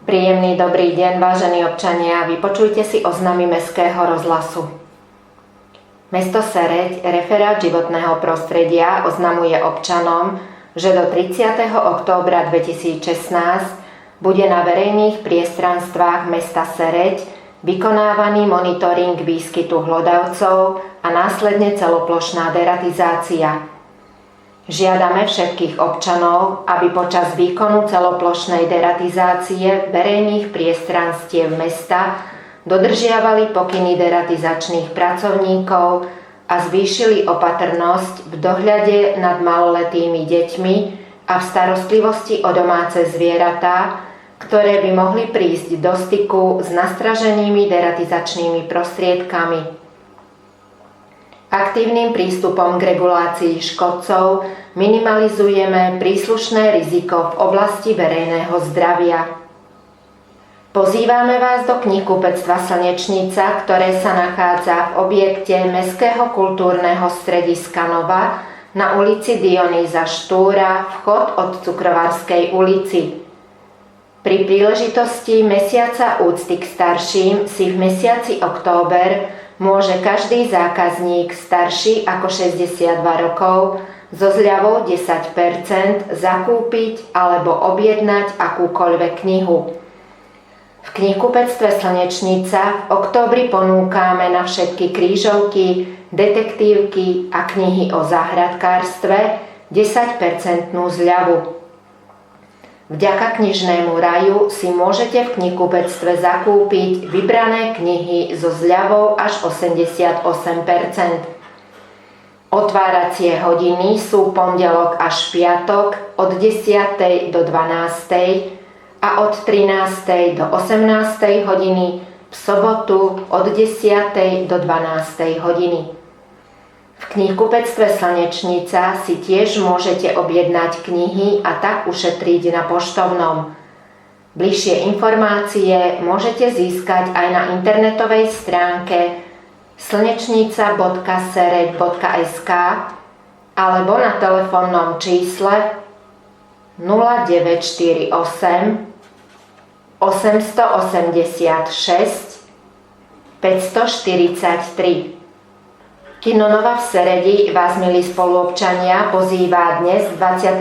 Príjemný dobrý deň, vážení občania, vypočujte si oznamy Mestského rozhlasu. Mesto Sereď, referát životného prostredia, oznamuje občanom, že do 30. októbra 2016 bude na verejných priestranstvách mesta Sereď vykonávaný monitoring výskytu hlodavcov a následne celoplošná deratizácia. Žiadame všetkých občanov, aby počas výkonu celoplošnej deratizácie verejných priestranstiev mesta dodržiavali pokyny deratizačných pracovníkov a zvýšili opatrnosť v dohľade nad maloletými deťmi a v starostlivosti o domáce zvieratá, ktoré by mohli prísť do styku s nastraženými deratizačnými prostriedkami. Aktívnym prístupom k regulácii škodcov minimalizujeme príslušné riziko v oblasti verejného zdravia. Pozývame vás do knihkupectva Slnečnica, ktoré sa nachádza v objekte Mestského kultúrneho strediska Nova na ulici Dionýza Štúra, vchod od Cukrovarskej ulici. Pri príležitosti Mesiaca úcty k starším si v mesiaci október môže každý zákazník starší ako 62 rokov so zľavou 10% zakúpiť alebo objednať akúkoľvek knihu. V knihkupectve Slnečnica v októbri ponúkame na všetky krížovky, detektívky a knihy o záhradkárstve 10% zľavu. Vďaka knižnému raju si môžete v knihkupectve zakúpiť vybrané knihy so zľavou až 88%. Otváracie hodiny sú pondelok až piatok od 10. do 12. a od 13. do 18. hodiny, v sobotu od 10. do 12. hodiny. V knihkupectve Slnečnica si tiež môžete objednať knihy a tak ušetriť na poštovnom. Bližšie informácie môžete získať aj na internetovej stránke slnečnica.sereď.sk alebo na telefónnom čísle 0948 886 543. Kino Nova v Seredi vás, milí spoluobčania, pozýva dnes 25.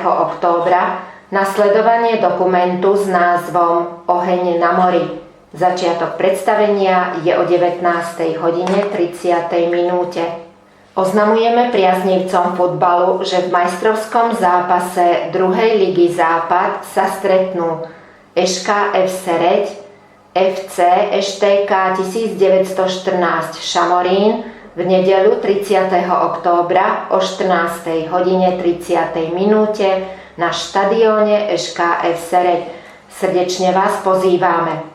októbra na sledovanie dokumentu s názvom Oheň na mori. Začiatok predstavenia je o 19:30. Oznamujeme priaznivcom futbalu, že v majstrovskom zápase 2. ligy Západ sa stretnú ŠKF Sereď, FC ŠTK 1914 Šamorín v nedeľu 30. októbra o 14:30 na štadióne ŠKF Sereď. Srdečne vás pozývame.